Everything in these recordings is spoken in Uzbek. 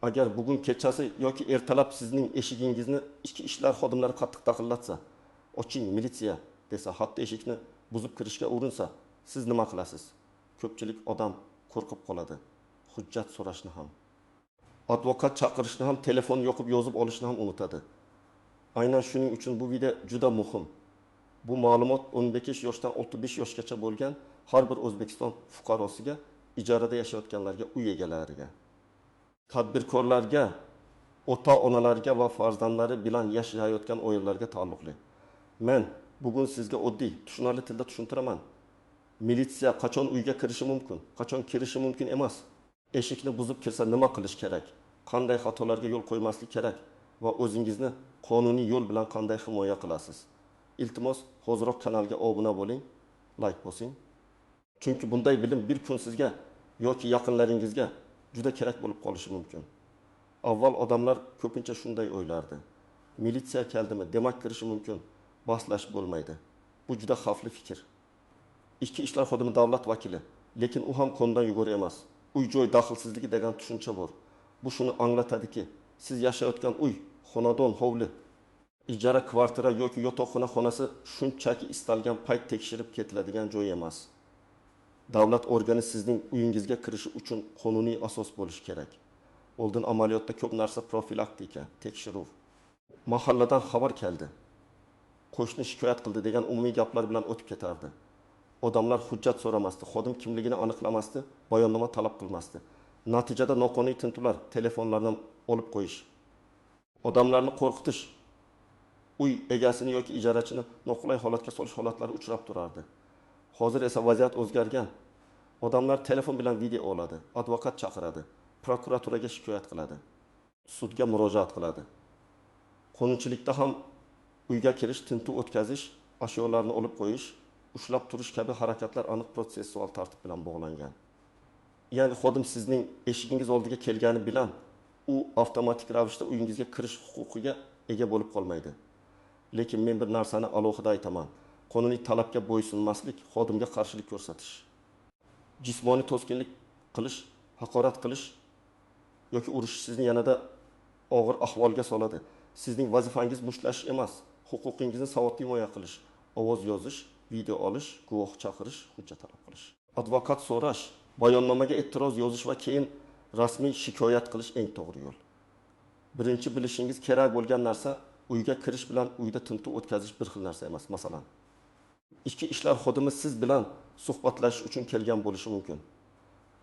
agar bugun kechasi yoki ertalab sizning eshigingizni ichki ishlar xodimlari qattiq taqillatsa, oching militsiya desa, hatto eshikni buzib kirishga urinsa, siz nima qilasiz? Ko'pchilik odam qo'rqib qoladi. Hujjat so'rashni ham, advokat chaqirishni ham, telefon yoqib yozib olishni ham unutadi. Aynan shuning uchun bu video juda muhim. Bu ma'lumot 15 yoshdan 65 yoshgacha bo'lgan har bir O'zbekiston fuqarosiga, ijarada yashayotganlarga, uy egalariga, tadbirkorlarga, ota-onalarga va farzandlari bilan yashayotgan oilalarga taalluqli. Men bugun sizga oddiy, tushunarli tilda tushuntiraman. Militsiya qachon uyga kirishi mumkin, qachon kirishi mumkin emas. Eshikni buzib kirsa nima qilish kerak? Qanday xatolarga yo'l qo'ymaslik kerak va o'zingizni qonuniy yo'l bilan qanday himoya qilasiz? Iltimos, hozirroq kanalga obuna bo'ling, like bosing. Chunki bunday bilim bir kun sizga yoki yaqinlaringizga juda kerak bo'lib qolishi mumkin. Avval odamlar ko'pincha shunday o'ylardi. Militsiya keldimi, demak kirishi mumkin, baslash bo'lmaydi. Bu juda xavfli fikr. Ichki ishlar xodimi davlat vakili, lekin u ham qondan yugur emas. Uy-joy daxlsizligi degan tushuncha bor. Bu shuni anglatadiki, siz yashayotgan uy, xonadon, hovli, ijara kvartira yoki yotoqxona xonasi shunchaki istalgan payt tekshirib ketiladigan joy emas. Davlat organi sizning uyingizga kirishi uchun qonuniy asos bo'lishi kerak. Oldin amaliyotda ko'p narsa profilaktika, tekshiruv. Mahalladan xabar keldi, qo'shni shikoyat qildi degan umumiy gaplar bilan o'tib ketardi. Odamlar hujjat so'ramasdi, xodim kimligini aniqlamasdi, bayonnoma talab qilmasdi. Natijada noqonuniy tintuvlar, telefonlardan olib qo'yish, odamlarni qo'rqitish, uy egasini yoki ijarachini noqulay holatga solish holatlari uchrab turardi. Hozir esa vaziyat o'zgargan. Odamlar telefon bilan video oladi, advokat chaqiradi, prokuraturaga shikoyat qiladi, sudga murojaat qiladi. Qonunchilikda ham uyga kirish, tintuv o'tkazish, ashyolarni olib qo'yish, ushlab turish kabi harakatlar aniq protsessual tartib bilan bog'langan. Ya'ni xodim sizning eshigingiz oldiga kelgani bilan u avtomatik ravishda uyingizga kirish huquqiga ega bo'lib qolmaydi. Lekin men bir narsani alohida aytaman. Qonuniy talabga bo'ysunmaslik, xodimga qarshilik ko'rsatish, jismoniy to'sqinlik qilish, haqorat qilish yoki urish sizni yanada og'ir ahvolga soladi. Sizning vazifangiz mushtlash emas, huquqingizni savodli himoya qilish, ovoz yozish, video olish, guvoh chaqirish, hujjat talab qilish, advokat so'rash, bayonnomaga e'tiroz yozish va keyin rasmiy shikoyat qilish eng to'g'ri yo'l. Birinchi bilishingiz kerak bo'lgan narsa, uyga kirish bilan uyda tintuv o'tkazish bir xil narsa emas. Masalan, ichki ishlar xodimi siz bilan suhbatlashish uchun kelgan bo'lishi mumkin.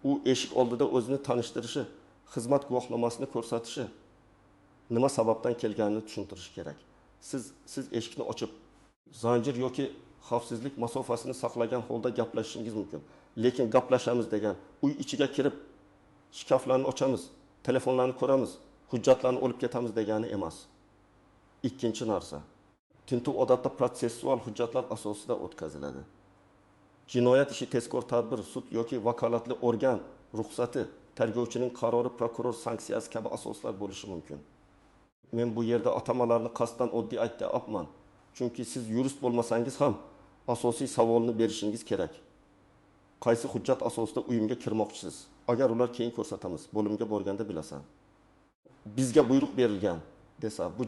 U eshik oldida o'zini tanishtirishi, xizmat guvohnomasini ko'rsatishi, nima sababdan kelganini tushuntirish kerak. Siz eshikni ochib, zanjir yoki xavfsizlik masofasini saqlagan holda gaplashishingiz mumkin. Lekin gaplashamiz degan, uy ichiga kirib, shkaflarni ochamiz, telefonlarni ko'ramiz, hujjatlarni olib ketamiz degani emas. Ikkinchi narsa, tintuv odatda protsessual hujjatlar asosida o'tkaziladi. Jinoyat ishi tezkor tadbir, sud yoki vakolatli organ ruxsati, tergovchining qarori, prokuror sanksiyasi kabi asoslar bo'lishi mumkin. Men bu yerda atamalarni qasddan oddiy aytyapman. Chunki siz yurist bo'lmasangiz ham asosiy savolni berishingiz kerak. Qaysi hujjat asosida uyimga kirmoqchisiz? Agar ular keyin ko'rsatamiz, bo'limga borganda bilasan. Bizga buyruq berilgan desa, bu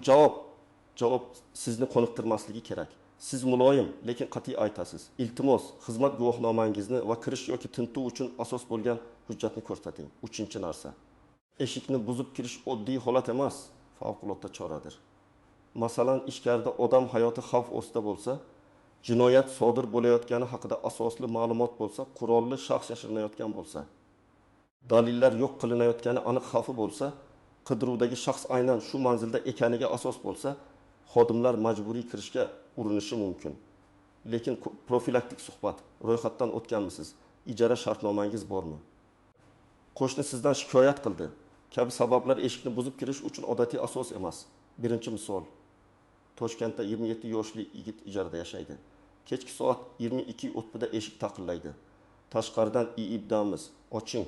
javob sizni qoniqtirmasligi kerak. Siz muloyim, lekin qat'iy aytasiz. Iltimos, xizmat guvohnomangizni va kirish yoki tintuv uchun asos bo'lgan hujjatni ko'rsating. Uchinchi narsa, eshikni buzib kirish oddiy holat emas, favqulodda choradir. Masalan, ichkarida odam hayoti xavf ostida bo'lsa, jinoyat sodir bo'layotgani haqida asosli ma'lumot bo'lsa, qurolli shaxs yashirinayotgan bo'lsa, dalillar yo'q qilinayotgani aniq xavfi bo'lsa, qidiruvdagi shaxs aynan shu manzilda ekaniga asos bo'lsa, xodimlar majburiy kirishga urinishi mumkin. Lekin profilaktik suhbat, ro'yxatdan o'tganmisiz? Ijara shartnomangiz bormi? Qo'shni sizdan shikoyat qildi kabi sabablar eshikni buzib kirish uchun odatiy asos emas. Birinchi misol, Toshkentda 27 yoshli yigit ijarada yashaydi. Kechki soat 22:30da eshik taqillaydi. Tashqaridan ibdamiz, oching,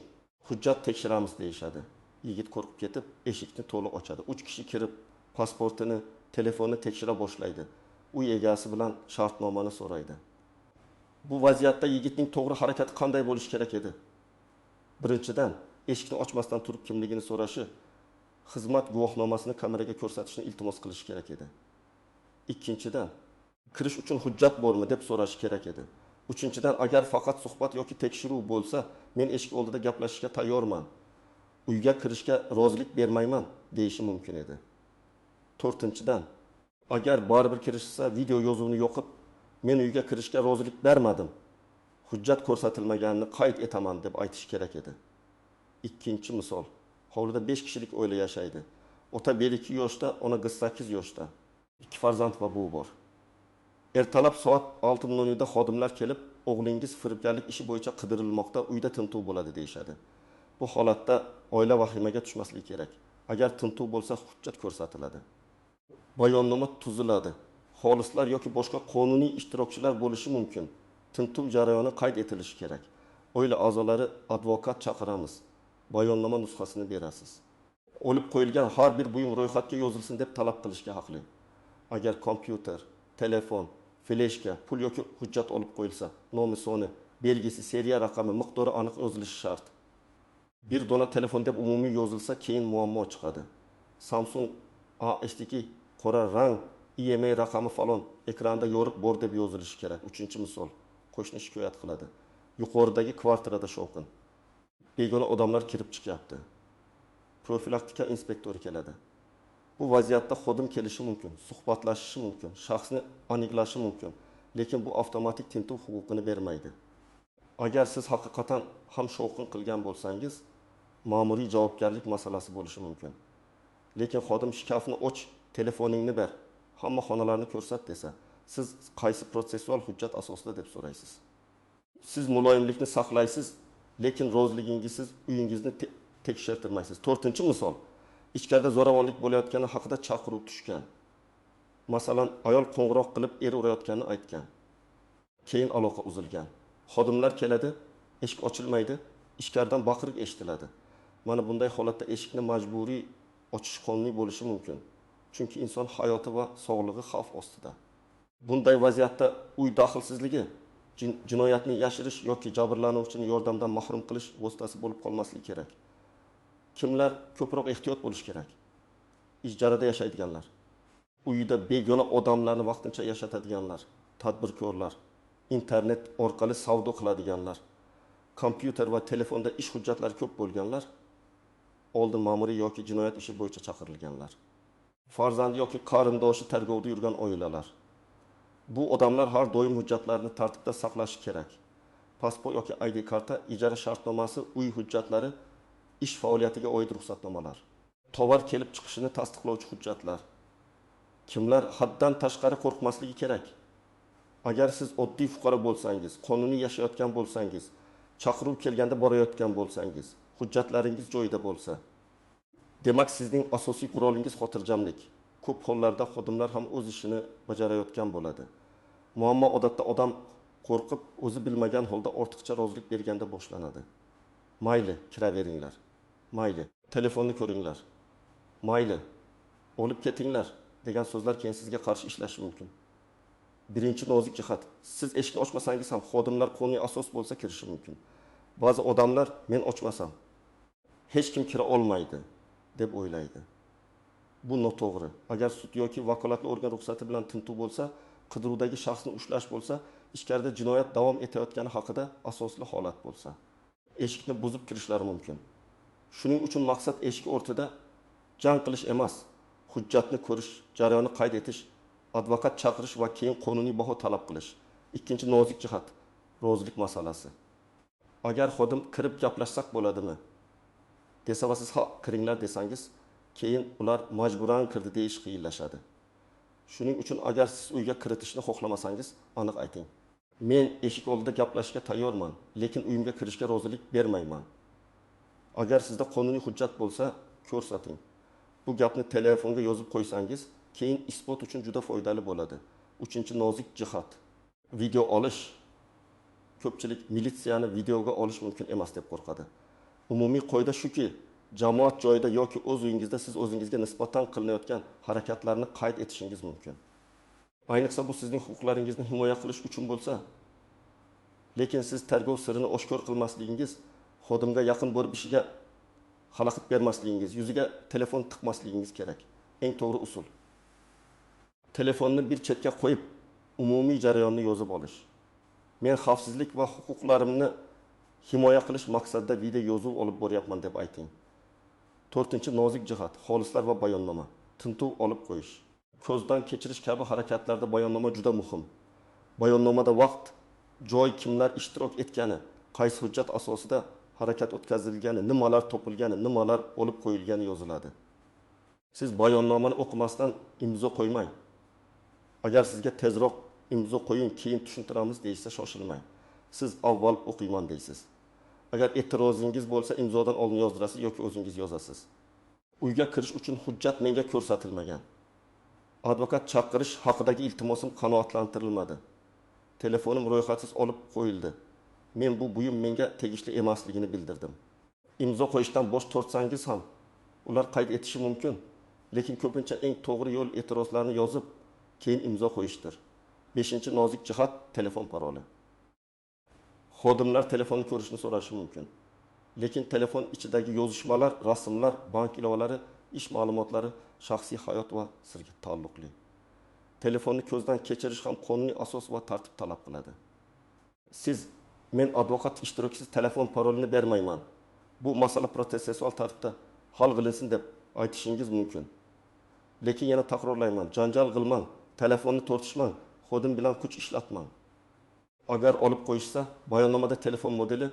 hujjat tekshiramiz deyishadi. Yigit qo'rqib ketib, eshikni to'liq ochadi. 3 kishi kirib, pasportini, telefonni tekshira boshlaydi. Uy egasi bilan shartnomani so'raydi. Bu vaziyatda yigitning to'g'ri harakati qanday bo'lishi kerak edi? Birinchidan, eshikni ochmasdan turib kimligini so'rashi, xizmat guvohnomasini kameraga ko'rsatishni iltimos qilish kerak edi. Ikkinchidan, kirish uchun hujjat bormi deb so'rash kerak edi. Uchinchidan, agar faqat suhbat yoki tekshiruv bo'lsa, men eshik oldida gaplashishga tayyorman. Uyga kirishga rozilik bermayman deyishi mumkin edi. To'rtinchidan, agar baribir kirishsa, video yozuvini yoqib, men uyga kirishga rozilik bermadim. Hujjat ko'rsatilmaganini qayd etaman deb aytish kerak edi. Ikkinchi misol, hovlida 5 kishilik oila yashaydi. Ota 1-2 yoshda, ona qiz 8 yoshda. 2 farzand va buvi bor. Ertalab soat 6:00 da xodimlar kelib, o'g'lingiz firibgarlik ishi bo'yicha qidirilmoqda, uyda tintuv bo'ladi deyshadi. Bu holatda oila vahimaga tushmasligi kerak. Agar tintuv bo'lsa, hujjat ko'rsatiladi. Bayonnoma tuziladi. Xolislar yoki boshqa qonuniy ishtirokchilar bo'lishi mumkin. Tintuv jarayoni qayd etilishi kerak. Oila a'zolari advokat chaqiramiz. Bayonnoma nusxasini berasiz. O'lib qo'yilgan har bir buyum ro'yxatga yozilsin deb talab qilishga haqli. Agar kompyuter, telefon, fleshka, pul yoki hujjat olib qo'yilsa, nomi, soni, belgisi, seriya raqami, miqdori aniq yozilishi shart. Bir dona telefon deb umumiy yozilsa, keyin muammo chiqadi. Samsung A52 qora rang, IMEI raqami falon, ekranda yoriq bor deb yozilishi kerak. Uchinchi misol, qo'shni shikoyat qiladi. Yuqoridagi kvartirada shovqin. Begona odamlar kirib chiqyapti. Profilaktika inspektori keladi. Bu vaziyatda xodim kelishi mumkin, suhbatlashishi mumkin, shaxsni aniqlashi mumkin, lekin bu avtomatik tintuv huquqini bermaydi. Agar siz haqiqatan ham shovqin qilgan bo'lsangiz, ma'muriy javobgarlik masalasi bo'lishi mumkin. Lekin xodim shkafni och, telefoningni ber, hamma xonalarni ko'rsat desa, siz qaysi protsessual hujjat asosida deb so'raysiz. Siz muloyimlikni saqlaysiz, lekin roziligingiz uyingizni tekshirtirmaysiz. To'rtinchi misol, ichkarida zo'ravonlik bo'layotgani haqida chaqiruv tushgan. Masalan, ayol qo'ng'iroq qilib urayotganini aytgan. Keyin aloqa uzilgan. Xodimlar keladi, eshik ochilmaydi, ichkaridan baqiriq eshitiladi. Mana bunday holatda eshikni majburiy ochish qonuniy bo'lishi mumkin. Chunki inson hayoti va sog'lig'i xavf ostida. Bunday vaziyatda uy daxlsizligi jinoyatni yashirish yoki jabrlanuvchini yordamdan mahrum qilish vositasi bo'lib qolmasligi kerak. Kimlar ko'proq ehtiyot bo'lish kerak? Ijarada yashaydiganlar, uyida begona odamlarni vaqtincha yashatadiganlar, tadbirkorlar, internet orqali savdo qiladiganlar, kompyuter va telefonda ish hujjatlari ko'p bo'lganlar, oldin ma'muriy yoki jinoyat ishi bo'yicha chaqirilganlar. Farzandi yoki qarindoshi tergovda yurgan oilalar. Bu odamlar har doim hujjatlarini tartibda saqlashi kerak. Pasport yoki ID karta, ijara shartnomasi, uy hujjatlari, ish faoliyatiga oid ruxsatnomalar, tovar kelib chiqishini tasdiqlovchi hujjatlar. Kimlar haddan tashqari qo'rqmasligi kerak? Agar siz oddiy fuqaro bo'lsangiz, qonuniy yashayotgan bo'lsangiz, chaqiruv kelganda borayotgan bo'lsangiz, hujjatlaringiz joyida bo'lsa, demak sizning asosiy qurolingiz xotirjamlik. Ko'p hollarda xodimlar ham o'z ishini bajarayotgan bo'ladi. Muammo odatda odam qo'rqib, o'zi bilmagan holda ortiqcha rozilik berganda boshlanadi. Mayli, kiraveringlar. Mayli, telefonni ko'ringlar. Mayli, olib ketinglar degan so'zlar keyin sizga qarshi ishlashi mumkin. Birinchi nozik jihat, siz eshikni ochmasangiz ham xodimlar qonuniy asos bo'lsa kirishi mumkin. Ba'zi odamlar men ochmasam hech kim kira olmaydi deb o'ylaydi. Bu noto'g'ri. Agar sud yoki vakolatli organ ruxsati bilan tintuv bo'lsa, qidiruvdagi shaxsni ushlash bo'lsa, ichkarida jinoyat davom etayotgani haqida asosli holat bo'lsa, eshikni buzib kirishlari mumkin. Shuning uchun maqsad eshik o'rtida jang qilish emas, hujjatni ko'rish, jarayonni qayd etish, advokat chaqirish va keyin qonuniy baho talab qilish. Ikkinchi nozik jihat, rozilik masalasi. Agar xodim kirib gaplashsak bo'ladimi desa va siz kiringlar desangiz, keyin ular majburan kirdi deyish qiyinlashadi. Shuning uchun agar siz uyga kiritishni xohlamasangiz, aniq ayting. Men eshik oldida gaplashishga tayyorman, lekin uyimga kirishga rozilik bermayman. Agar sizda qonuniy hujjat bo'lsa, ko'rsating. Bu gapni telefonga yozib qo'ysangiz, keyin isbot uchun juda foydali bo'ladi. Uchinchi nozik jihat, video olish. Ko'pchilik militsiyani videoga olish mumkin emas deb qo'rqadi. Umumiy qoida shuki, jamoat joyida yoki o'z uyingizda siz o'zingizga nisbatan qilinayotgan harakatlarni qayd etishingiz mumkin. Ayniqsa bu sizning huquqlaringizni himoya qilish uchun bo'lsa, lekin siz tergov sirini oshkor qilmasligingiz, xodimga yaqin bo'lib ishiga xalaqit bermasligingiz, yuziga telefon tiqmasligingiz kerak. Eng to'g'ri usul. Telefonni bir chetga qo'yib, umumiy jarayonni yozib olish. Men xavfsizlik va huquqlarimni himoya qilish maqsadida video yozuv olib boryapman deb ayting. 4-nozik jihat, xolislar va bayonnoma. Tintuv olib qo'yish. Ko'zdan kechirish kabi harakatlarda bayonnoma juda muhim. Bayonnomada vaqt, joy, kimlar ishtirok etgani, qaysi hujjat asosida harakat o'tkazilgani, nimalar topilgani, nimalar olib qo'yilgani yoziladi. Siz bayonnomani o'qimasdan imzo qo'ymang. Agar sizga tezroq imzo qo'ying, keyin tushuntiramiz deysa shoshilmang. Siz avval o'qiyman deysiz. Agar e'tirozingiz bo'lsa, imzodan oldin yozdirasiz yoki o'zingiz yozasiz. Uyga kirish uchun hujjat menga ko'rsatilmagan. Advokat chaqirish haqidagi iltimosim qanoatlantirilmadi. Telefonim ro'yxatsiz olib qo'yildi. Men bu buyum menga tegishli emasligini bildirdim. Imzo qo'yishdan bosh tortsangiz ham ular qayd etishi mumkin, lekin ko'pincha eng to'g'ri yo'l e'tirozlarni yozib, keyin imzo qo'yishdir. 5-nozik jihat, telefon paroli. Xodimlar telefonni ko'rishni so'rashi mumkin. Lekin telefon ichidagi yozishmalar, rasmlar, bank ilovalari, ish ma'lumotlari shaxsiy hayot va sirga taalluqli. Telefonni ko'zdan kechirish ham qonuniy asos va tartib talab qiladi. Siz, men advokat ishtirokchisiz telefon parolini bermayman. Bu masala protsessual tartibda hal qilinsin deb aytishingiz mumkin. Lekin yana takrorlayman, janjal qilmang, telefonni tortishmang, xodim bilan kuch ishlatmang. Agar olib qo'yishsa, bayonnomada telefon modeli,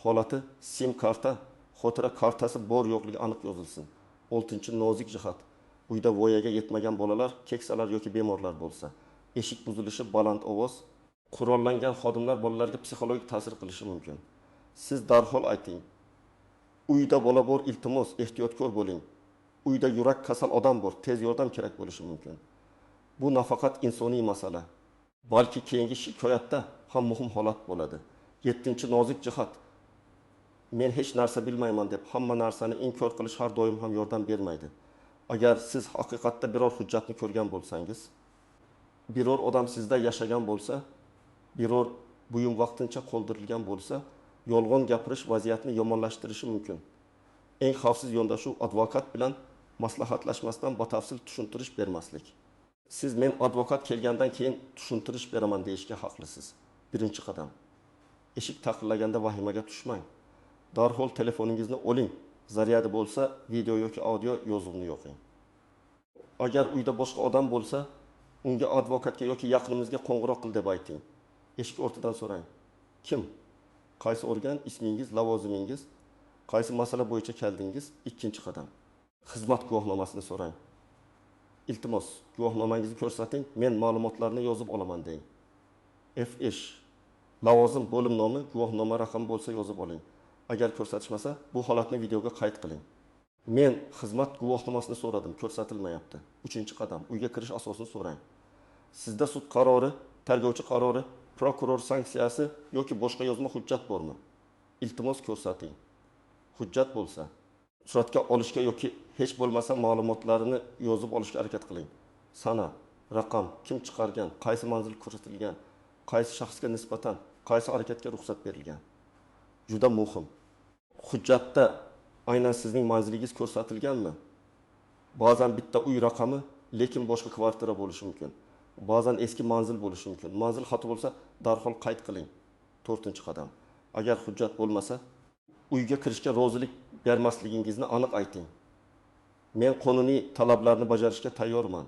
holati, sim karta, xotira kartasi bor yo'qligi aniq yozilsin. 6-nozik jihat. Uyda voyaga yetmagan bolalar, keksalar yoki bemorlar bo'lsa, eshik buzilishi, baland ovoz, qurollangan xodimlar bolalarga psixologik ta'sir qilishi mumkin. Siz darhol ayting. Uyda bola bor, iltimos, ehtiyotkor bo'ling. Uyda yurak kasal odam bor, tez yordam kerak bo'lishi mumkin. Bu nafaqat insoniy masala, balki keyingi shikoyatda ham muhim holat bo'ladi. 7-nozik jihat. Men hech narsa bilmayman deb hamma narsani inkor qilish har doim ham yordam bermaydi. Agar siz haqiqatda biror hujjatni ko'rgan bo'lsangiz, biror odam sizda yashagan bo'lsa, biror buyum vaqtincha qoldirilgan bo'lsa, yolg'on gapirish vaziyatni yomonlashtirishi mumkin. Eng xavfsiz yondashuv advokat bilan maslahatlashmasdan batafsil tushuntirish bermaslik. Siz men advokat kelgandan keyin tushuntirish beraman deyishga haqlisiz. 1-qadam. Eshik taqillaganda vahimaga tushmang. Darhol telefoningizni oling. Zaryadi bo'lsa, video yoki audio yozuvni yoqing. Agar uyda boshqa odam bo'lsa, unga advokatga yoki yaqinimizga qo'ng'iroq qil deb ayting. Eshik o'rtadan so'rang. Kim? Qaysi organ, ismingiz, lavozimingiz, qaysi masala bo'yicha keldingiz? 2-qadam. Xizmat guvohnomasini so'rang. Iltimos, guvohnomangizni ko'rsating, men ma'lumotlarni yozib olaman deng. F.ish. Lavozim, bo'lim nomi, guvohnoma raqami bo'lsa yozib oling. Agar ko'rsatishmasa, bu holatni videoga qayd qiling. Men xizmat guvohnomasini so'radim, ko'rsatilmayapti. 3-qadam. Uyga kirish asosini so'rang. Sizda sud qarori, tergovchi qarori, prokuror sanksiyasi yoki boshqa yozma hujjat bormi? Iltimos ko'rsating. Hujjat bo'lsa, suratga olishga yoki hech bo'lmasa ma'lumotlarini yozib olishga harakat qiling. Sana, raqam, kim chiqargan, qaysi manzil ko'rsatilgan, qaysi shaxsga nisbatan, qaysi harakatga ruxsat berilgan. Juda muhim. Hujjatda aynan sizning manzilingiz ko'rsatilganmi? Ba'zan bitta uy raqami, lekin boshqa kvartira bo'lishi mumkin. Ba'zan eski manzil bo'lishi mumkin. Manzil xati bo'lsa, darhol qayd qiling. 4-qadam. Agar hujjat bo'lmasa, uyga kirishga rozilik bermasligingizni aniq ayting. Men qonuniy talablarni bajarishga tayyorman,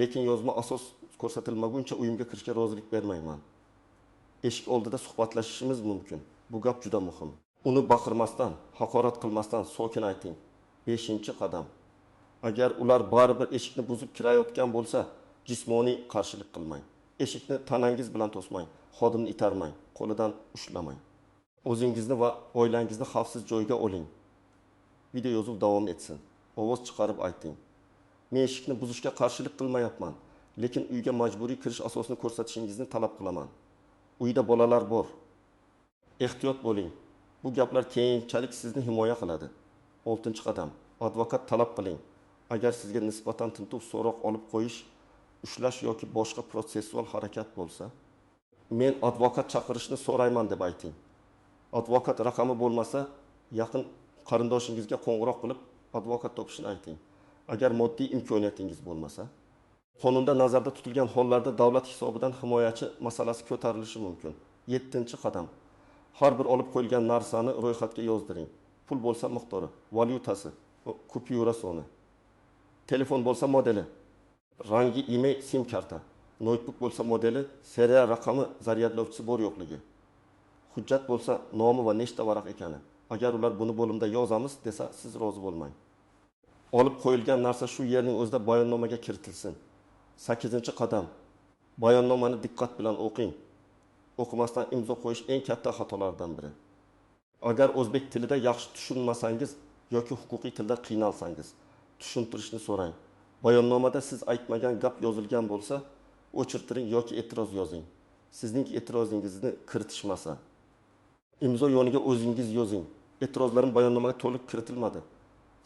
lekin yozma asos ko'rsatilmaguncha uyimga kirishga rozilik bermayman. Eshik oldida suhbatlashishimiz mumkin. Bu gap juda muhim. Uni baqirmasdan, haqorat qilmasdan sokin ayting. 5-qadam. Agar ular baribir eshikni buzib kirayotgan bo'lsa, jismoniy qarshilik qilmang. Eshikni tanangiz bilan to'smang, xodimni itarmang, qo'lidan ushlamang. O'zingizni va oilangizni xavfsiz joyga oling. Video yozuv davom etsin. Ovoz chiqarib ayting. Men eshikni buzishga qarshilik qilmayapman, lekin uyga majburiy kirish asosini ko'rsatishingizni talab qilaman. Uyda bolalar bor. Ehtiyot bo'ling. Bu gaplar keyinchalik sizni himoya qiladi. 6-qadam. Advokat talab qiling. Agar sizga nisbatan tintuv so'roq olib qo'yish, ushlash yoki boshqa protsessual harakat bo'lsa, men advokat chaqirishni so'rayman deb ayting. Advokat raqami bo'lmasa, yaqin qarindoshingizga qo'ng'iroq qilib advokat topishni ayting. Agar moddiy imkoniyatingiz bo'lmasa, qonunda nazarda tutilgan hollarda davlat hisobidan himoyachi masalasi ko'tarilishi mumkin. 7-qadam. Har bir olib qo'yilgan narsani ro'yxatga yozdiring. Pul bo'lsa miqdori, valyutasi, kupyura soni. Telefon bo'lsa modeli, rangi, email, sim karta. Notebook bo'lsa modeli, seriya raqami, zaryadlovchisi bor yo'qligi. Hujjat bo'lsa nomi va nechta varaq ekani. Agar ular buni bo'limda yozamiz desa, siz rozi bo'lmang. Olib qo'yilgan narsa shu yerning o'zida bayonnomaga kiritilsin. 8-qadam. Bayonnomani diqqat bilan o'qing. O'qimasdan imzo qo'yish eng katta xatolardan biri. Agar o'zbek tilida yaxshi tushunmasangiz yoki huquqiy tilda qiynalsangiz, tushuntirishni so'rang. Bayonnomada siz aytmagan gap yozilgan bo'lsa, o'chirtiring yoki e'tiroz yozing. Sizning e'tirozingizni kiritishmasa, imzo yoniga o'zingiz yozing. E'tirozlarim bayonnomaga to'liq kiritilmadi.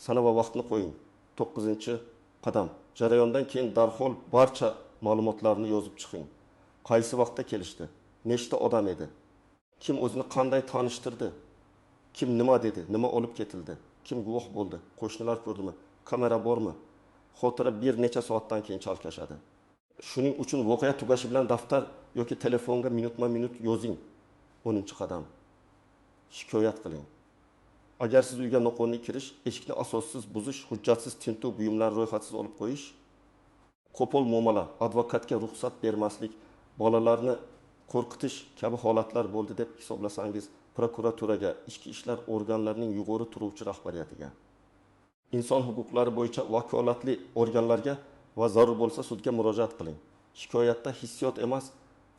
Sana va vaqtni qo'ying. 9-qadam. Jarayondan keyin darhol barcha ma'lumotlarni yozib chiqing. Qaysi vaqtda kelishdi? Nechta odam edi? Kim o'zini qanday tanishtirdi? Kim nima dedi? Nima olib ketildi? Kim guvoh bo'ldi? Qo'shnilar ko'rdimi? Kamera bormi? Xotira bir necha soatdan keyin chalkashadi. Shuning uchun voqea tugashi bilan daftar yoki telefonga minutma-minut yozing. 10-qadam. Shikoyat qiling. Agar siz uyga noqonuniy kirish, eshikni asossiz buzish, hujjatsiz tintuv buyumlarini ro'yxatsiz olib qo'yish, qo'pol muomala, advokatga ruxsat bermaslik, bolalarni qo'rqitish kabi holatlar bo'ldi deb hisoblasangiz, prokuraturaga, ichki ishlar organlarining yuqori turuvchi rahbariyatiga, inson huquqlari bo'yicha vakolatli organlarga va zarur bo'lsa sudga murojaat qiling. Shikoyatda hissiyot emas,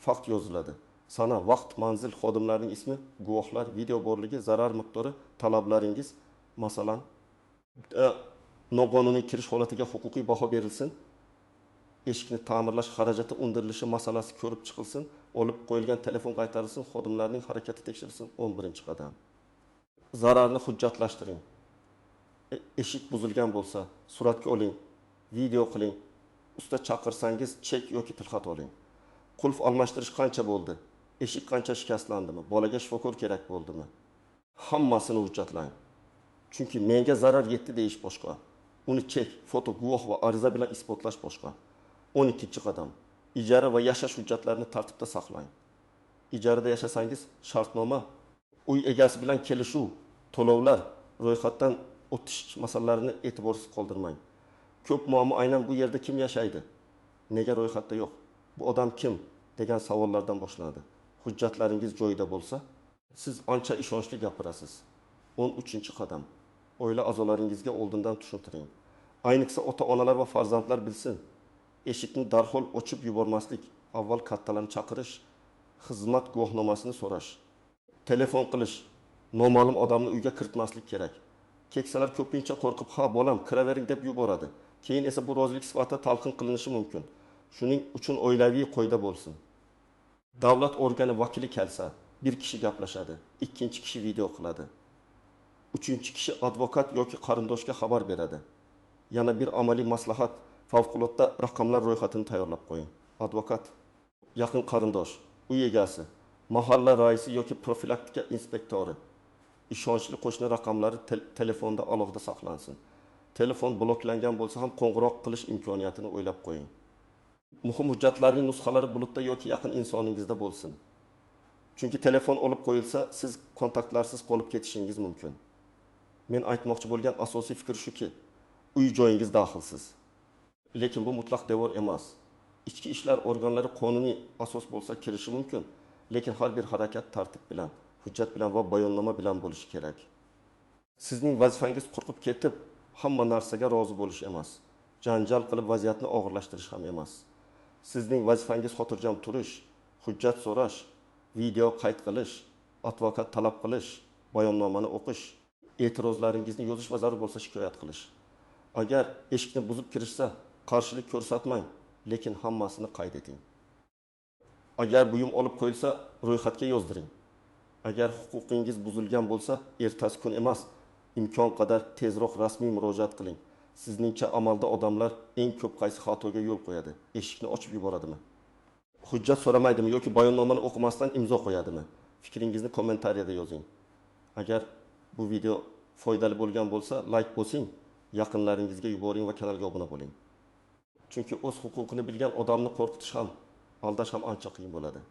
fakt yoziladi. Sana, vaqt, manzil, xodimlarning ismi, guvohlar, video borligi, zarar miqdori, talablaringiz, masalan, noqonuniy kirish holatiga huquqiy baho berilsin, eshikni ta'mirlash xarajati undirilishi masalasi ko'rib chiqilsin, olib qo'yilgan telefon qaytarilsin, xodimlarning harakati tekshirilsin. 11-qadam. Zararni hujjatlashtiring. Eshik buzilgan bo'lsa, suratga oling, video qiling. Usta chaqirsangiz, chek yoki tilxat oling. Qulf almashtirish qancha bo'ldi? Eshik qancha shikastlandimi? Bolaga shifokor kerak bo'ldimi? Hammasini hujjatlang. Chunki menga zarar yetdi deyish boshqa. Uni chek, foto, guvoh va ariza bilan isbotlash boshqa. 12-qadam. Ijara va yashash hujjatlarini tartibda saqlang. Ijarada yashasangiz, shartnoma, uy egasi bilan kelishuv, to'lovlar, ro'yxatdan o'tish masalalarini e'tiborsiz qoldirmang. Ko'p muammo aynan bu yerda kim yashaydi? Nega ro'yxatda yo'q? Bu odam kim? Degan savollardan boshlanadi. Hujjatlaringiz joyida bo'lsa, siz ancha ishonchli gapirasiz. 13-qadam. Oila a'zolaringizga oldindan tushuntiring. Ayniqsa ota-onalar va farzandlar bilsin. Eshikni darhol ochib yubormaslik, avval kattalarni chaqirish, xizmat guvohnomasini so'rash, telefon qilish, noma'lum odamni uyga kiritmaslik kerak. Keksalar ko'pincha qo'rqib, "Ha, bolam, kiravering" deb yuboradi. Keyin esa bu rozilik sifatida talqin qilinishi mumkin. Shuning uchun oilaviy qo'yda bo'lsin. Davlat organi vakili kelsa, bir kishi gaplashadi, ikkinchi kishi video qiladi. Uchinchi kishi advokat yoki qarindoshga xabar beradi. Yana bir amaliy maslahat, favqulodda raqamlar ro'yxatini tayyorlab qo'ying. Advokat, yaqin qarindosh, uy egasi, mahalla raisi yoki profilaktika inspektori, ishonchli qo'shni raqamlari telefonda alohida saqlansin. Telefon bloklangan bo'lsa ham qo'ng'iroq qilish imkoniyatini o'ylab qo'ying. Muhim hujjatlarning nusxalari bulutda yoki yaqin insoningizda bo'lsin. Chunki telefon olib qo'yilsa, siz kontaktlarsiz qolib ketishingiz mumkin. Men aytmoqchi bo'lgan asosiy fikr shuki, uy joyingiz daxlsiz. Lekin bu mutlaq devor emas. Ichki ishlar organlari qonuniy asos bo'lsa kirishi mumkin, lekin har bir harakat tartib bilan, hujjat bilan va bayonnoma bilan bo'lishi kerak. Sizning vazifangiz qo'rqib ketib, hamma narsaga rozi bo'lish emas. Janjal qilib vaziyatni og'irlashtirish ham emas. Sizning vazifangiz xotirjam turish, hujjat so'rash, video qayd qilish, advokat talab qilish, bayonnomani o'qish, e'tirozlaringizni yozish va zarur bo'lsa shikoyat qilish. Agar eshikni buzib kirishsa, qarshilik ko'rsatmang, lekin hammasini qayd eting. Agar buyum olib qo'yilsa, ro'yxatga yozdiring. Agar huquqingiz buzilgan bo'lsa, ertasi kun emas, imkon qadar tezroq rasmiy murojaat qiling. Sizningcha amalda odamlar eng ko'p qaysi xatoga yo'l qo'yadi? Eshikni ochib yuboradimi? Hujjat so'ramaydimi yoki bayonnomani o'qimasdan imzo qo'yadimi? Fikringizni kommentariyada yozing. Agar bu video foydali bo'lgan bo'lsa, like bosing, yaqinlaringizga yuboring va kanalga obuna bo'ling. Chunki o'z huquqini bilgan odamni qo'rqitish ham, aldash ham ancha qiyin bo'ladi.